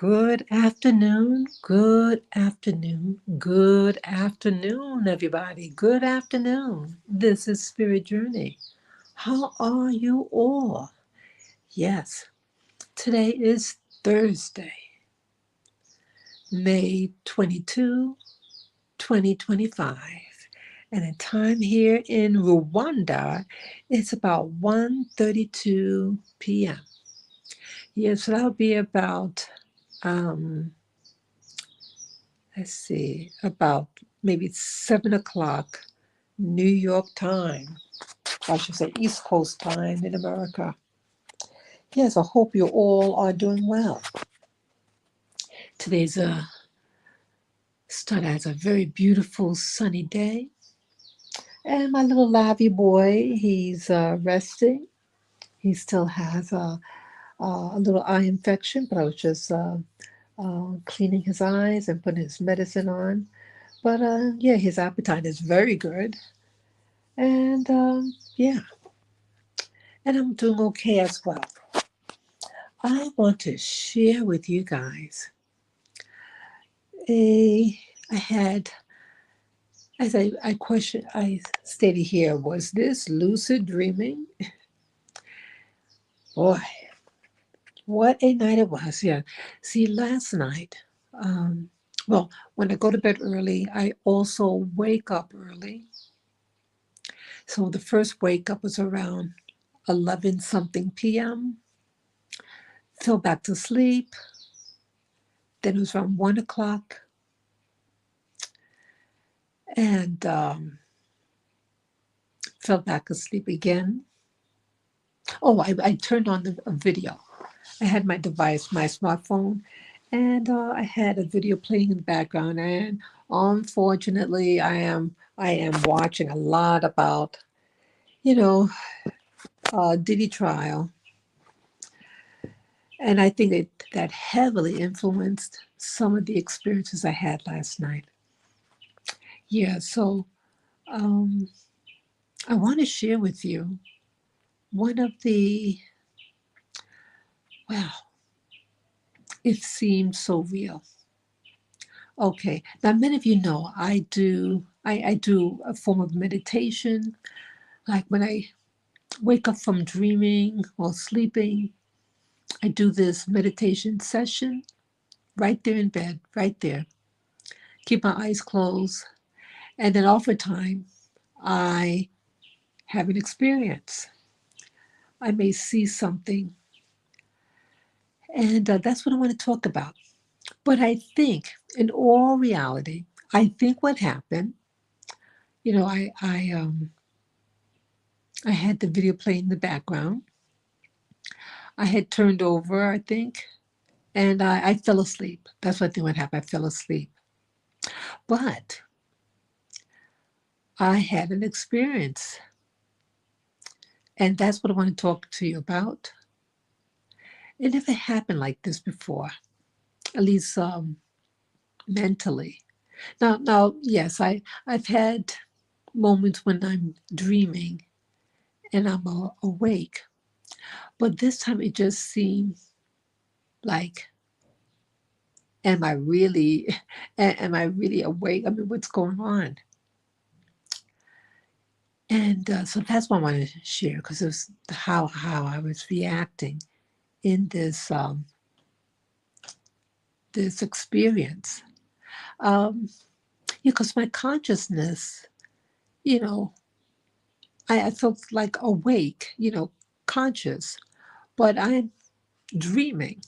Good afternoon, good afternoon, good afternoon, everybody. Good afternoon. This is Spirit Journey. How are you all? Yes, today is Thursday, May 22, 2025. And the time here in Rwanda is about 1:32 p.m. Yes, so that'll be about um, let's see, about maybe 7 o'clock New York time. I should say East Coast time in America. Yes, I hope you all are doing well. Today's start as a very beautiful sunny day. And my little Lavy boy, he's resting. He still has a little eye infection, but I was just cleaning his eyes and putting his medicine on. But yeah, his appetite is very good. And yeah, and I'm doing okay as well. I want to share with you guys a I had as I stated here, was this lucid dreaming? Boy, what a night it was. Yeah. See, last night, um, well, when I go to bed early, I also wake up early. So the first wake up was around 11 something p.m. Fell back to sleep. Then it was around 1 o'clock. And fell back asleep again. Oh, I turned on a video. I had my device, my smartphone, and I had a video playing in the background. And unfortunately, I am watching a lot about, you know, Diddy trial, and I think that heavily influenced some of the experiences I had last night. Yeah, so um, I want to share with you one of the, wow, it seems so real. Okay, now many of you know I do a form of meditation. Like when I wake up from dreaming or sleeping, I do this meditation session right there in bed, right there. Keep my eyes closed, and then oftentimes I have an experience. I may see something, and that's what I want to talk about. But I think, in all reality, I think what happened. I had the video playing in the background. I had turned over, I think, and I fell asleep. That's what I think what happened. I fell asleep. But I had an experience, and that's what I want to talk to you about. It never happened like this before, at least mentally. Now, yes, I've had moments when I'm dreaming and I'm awake, but this time it just seemed like, am I really, am I really awake? I mean, what's going on? And so that's what I want to share because it was how I was reacting in this experience. Um, because my consciousness, you know, I felt like awake, conscious, but I'm dreaming,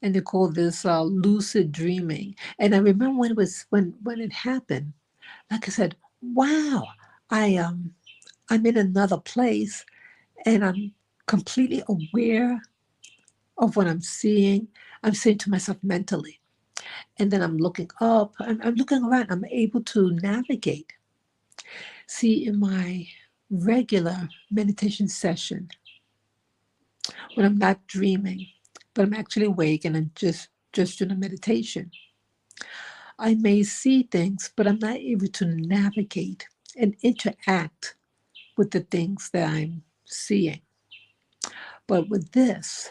and they call this lucid dreaming. And I remember when it happened. Like I said, wow, I'm in another place, and I'm completely aware of what I'm seeing. I'm saying to myself mentally. And then I'm looking up, I'm looking around, I'm able to navigate. See, in my regular meditation session, when I'm not dreaming, but I'm actually awake and I'm just doing a meditation, I may see things, but I'm not able to navigate and interact with the things that I'm seeing. But with this,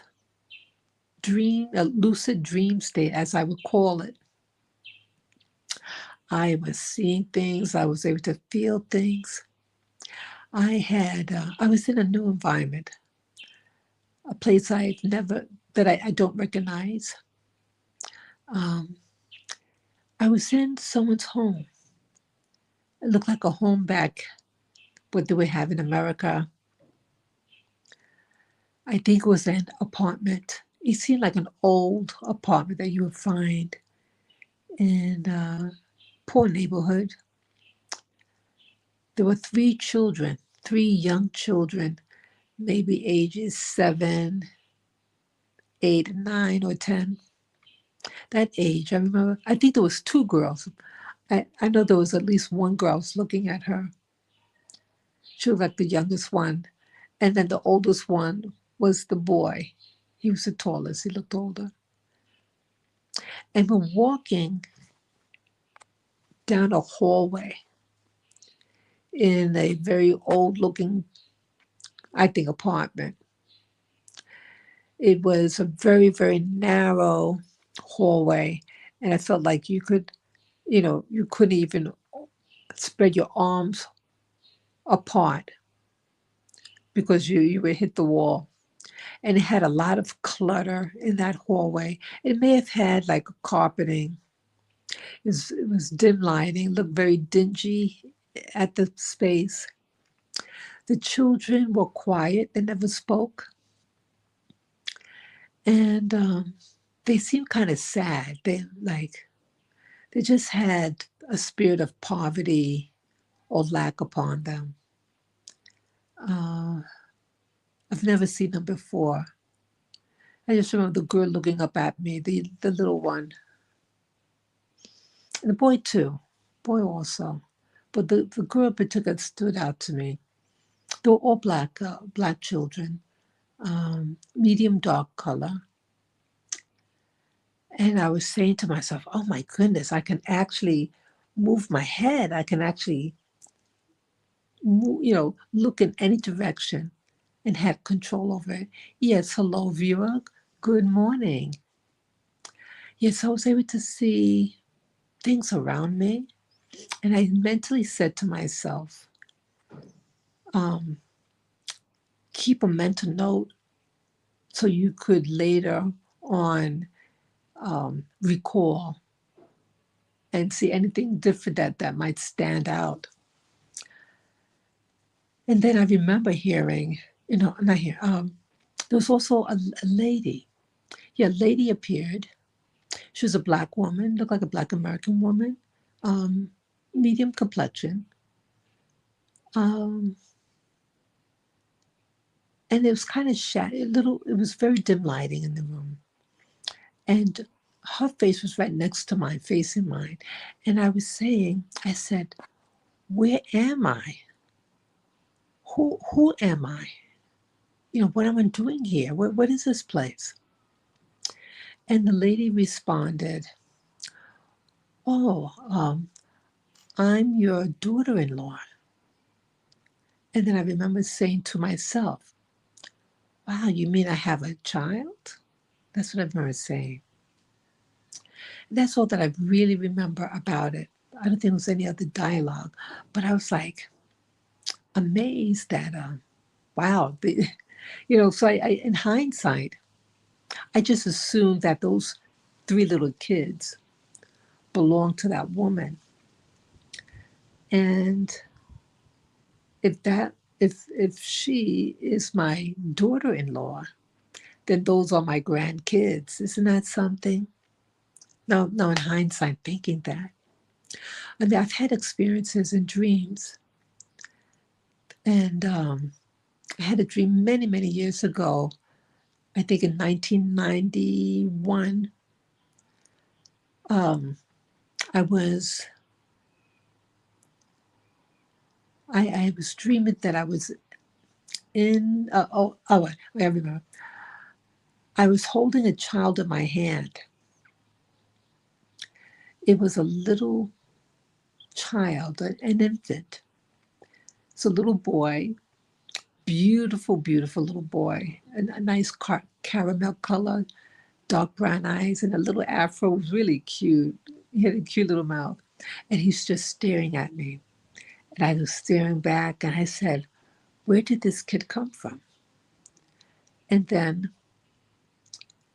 a lucid dream state, as I would call it. I was seeing things. I was able to feel things. I was in a new environment, a place I don't recognize. Um, I was in someone's home. It looked like a home back what they would have in America. I think it was an apartment. It seemed like an old apartment that you would find in a poor neighborhood. There were three young children, maybe ages 7, 8, 9, or 10. That age, I remember. I think there was two girls. I know there was at least one girl. I was looking at her. She was like the youngest one. And then the oldest one was the boy. He was the tallest. He looked older. And we're walking down a hallway in a very old looking, I think, apartment. It was a very, very narrow hallway. And I felt like you couldn't even spread your arms apart because you would hit the wall. And it had a lot of clutter in that hallway. It may have had like a carpeting. It was dim lighting, looked very dingy at the space. The children were quiet, they never spoke. And they seemed kind of sad. They just had a spirit of poverty or lack upon them. Uh, I've never seen them before. I just remember the girl looking up at me, the little one, and the boy too, boy also. But the girl in particular stood out to me. They were all black children, medium dark color. And I was saying to myself, oh my goodness, I can actually move my head. I can actually, look in any direction and have control over it. Yes, hello, viewer. Good morning. Yes, I was able to see things around me. And I mentally said to myself, um, keep a mental note so you could later on recall and see anything different that might stand out. And then I remember hearing, not here, there was also a lady. Yeah, a lady appeared. She was a black woman, looked like a black American woman, um, medium complexion. Um, and it was kind of it was very dim lighting in the room. And her face was right next to mine, facing mine. And I said, where am I? Who am I? What am I doing here? What is this place? And the lady responded, oh, I'm your daughter-in-law. And then I remember saying to myself, wow, you mean I have a child? That's what I remember saying. That's all that I really remember about it. I don't think there was any other dialogue, but I was like amazed that, wow, so in hindsight, I just assumed that those three little kids belonged to that woman. And if she is my daughter-in-law, then those are my grandkids. Isn't that something? No, in hindsight, thinking that. I mean, I've had experiences in dreams. And I had a dream many, many years ago, I think in 1991. I was I was dreaming that I was in, I remember. I was holding a child in my hand. It was a little child, an infant. It's a little boy, beautiful, beautiful little boy, a nice caramel color, dark brown eyes and a little afro. It was really cute. He had a cute little mouth. And he's just staring at me. And I was staring back and I said, where did this kid come from? And then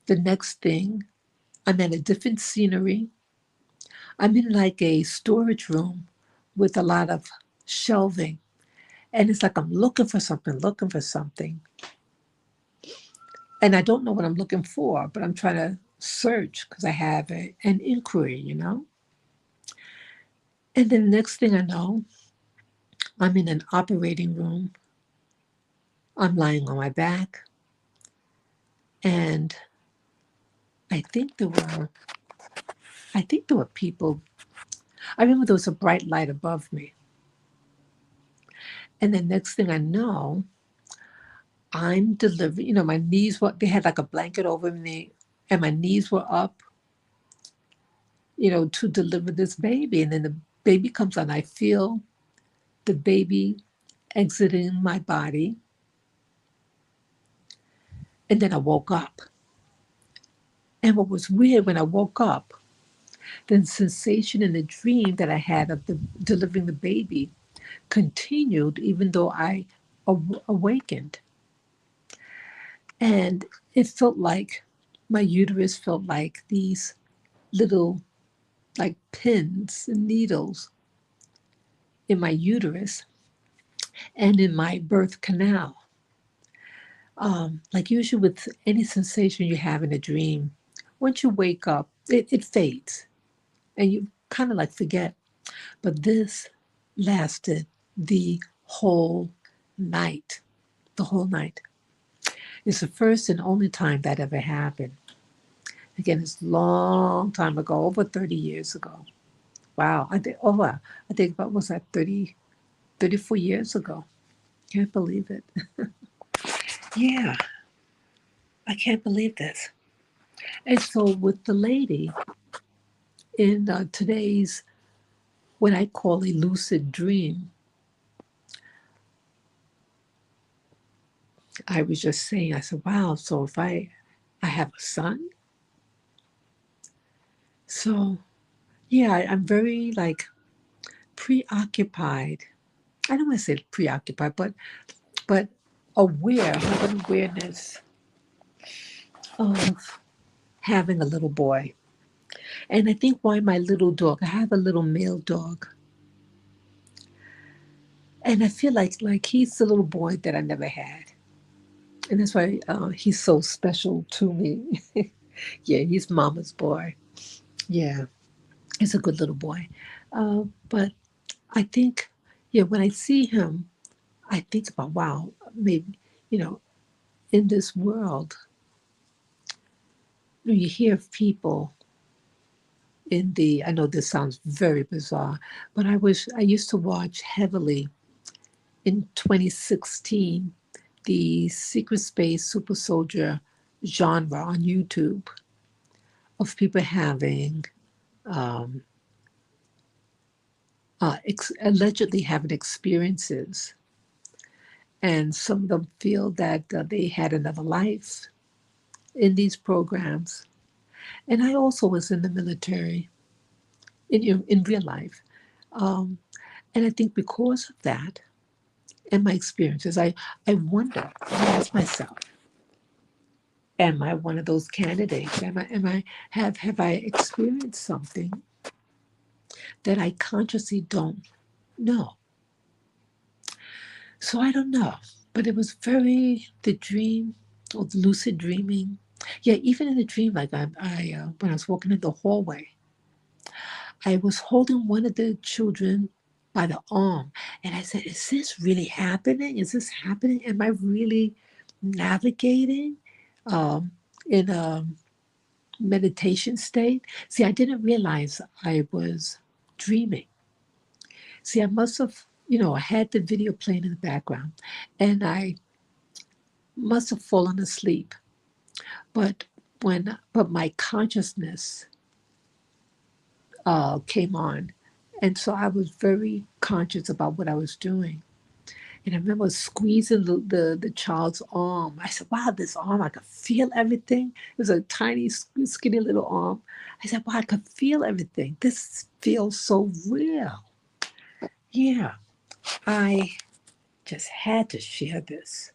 the next thing, I'm in a different scenery. I'm in like a storage room with a lot of shelving. And it's like I'm looking for something. And I don't know what I'm looking for, but I'm trying to search because I have an inquiry, you know? And then the next thing I know, I'm in an operating room. I'm lying on my back. And I think there were people. I remember there was a bright light above me. And the next thing I know, I'm delivering, my knees were, they had like a blanket over me and my knees were up, to deliver this baby. And then the baby comes on. I feel the baby exiting my body. And then I woke up. And what was weird when I woke up, the sensation in the dream that I had of delivering the baby continued even though I awakened. And it felt like my uterus felt like these little like pins and needles in my uterus and in my birth canal. Like usually with any sensation you have in a dream, once you wake up, it fades and you kind of like forget. But this lasted the whole night. The whole night. It's the first and only time that ever happened. Again, it's a long time ago, over 30 years ago. Wow. Wow. I think about, was that 34 years ago? Can't believe it. Yeah, I can't believe this. And so with the lady in today's, what I call a lucid dream, I was just saying, I said, wow, so if I have a son, so yeah, I'm very like preoccupied. I don't want to say preoccupied, but aware, have an awareness of having a little boy. And I think why my little dog, I have a little male dog. And I feel like he's the little boy that I never had. And that's why he's so special to me. Yeah, he's mama's boy. Yeah, he's a good little boy. But I think, yeah, when I see him, I think about, wow, maybe, in this world, you hear of people I know this sounds very bizarre, but I used to watch heavily in 2016 the secret space super soldier genre on YouTube of people having um, allegedly having experiences, and some of them feel that they had another life in these programs. And I also was in the military in real life, um, and I think because of that and my experiences, I wonder, I ask myself, am I one of those candidates? Have I experienced something that I consciously don't know? So I don't know. But it was the dream or the lucid dreaming. Yeah, even in the dream, like when I was walking in the hallway, I was holding one of the children by the arm, and I said, "Is this really happening? Is this happening? Am I really navigating um, in a meditation state?" See, I didn't realize I was dreaming. See, I must have, I had the video playing in the background, and I must have fallen asleep. But my consciousness came on, and so I was very conscious about what I was doing. And I remember squeezing the child's arm. I said, wow, this arm, I could feel everything. It was a tiny, skinny little arm. I said, wow, I could feel everything. This feels so real. Yeah, I just had to share this.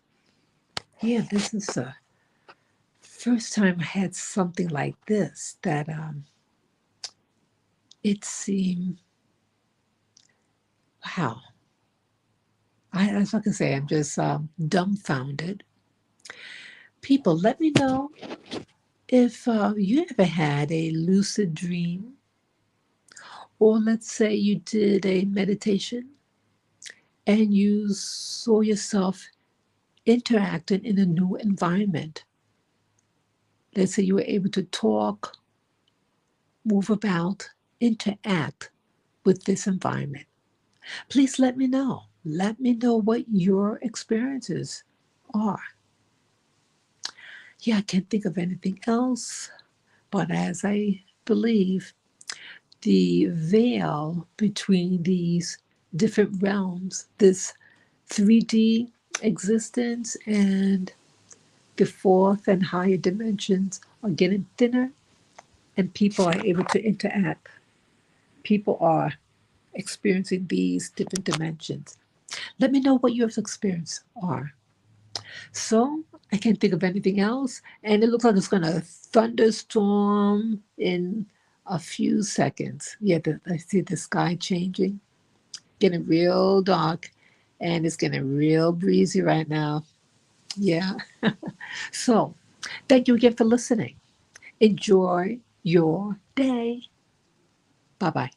Yeah, this is the first time I had something like this that it seemed, wow. As I can say, I'm just dumbfounded. People, let me know if you ever had a lucid dream, or let's say you did a meditation and you saw yourself interacting in a new environment. Let's say you were able to talk, move about, interact with this environment. Please let me know. Let me know what your experiences are. Yeah, I can't think of anything else, but as I believe, the veil between these different realms, this 3D existence and the fourth and higher dimensions, are getting thinner, and people are able to interact. People are experiencing these different dimensions. Let me know what your experiences are. So I can't think of anything else, and it looks like it's going to thunderstorm in a few seconds. Yeah, I see the sky changing, getting real dark, and it's getting real breezy right now. Yeah. So thank you again for listening. Enjoy your day. Bye bye.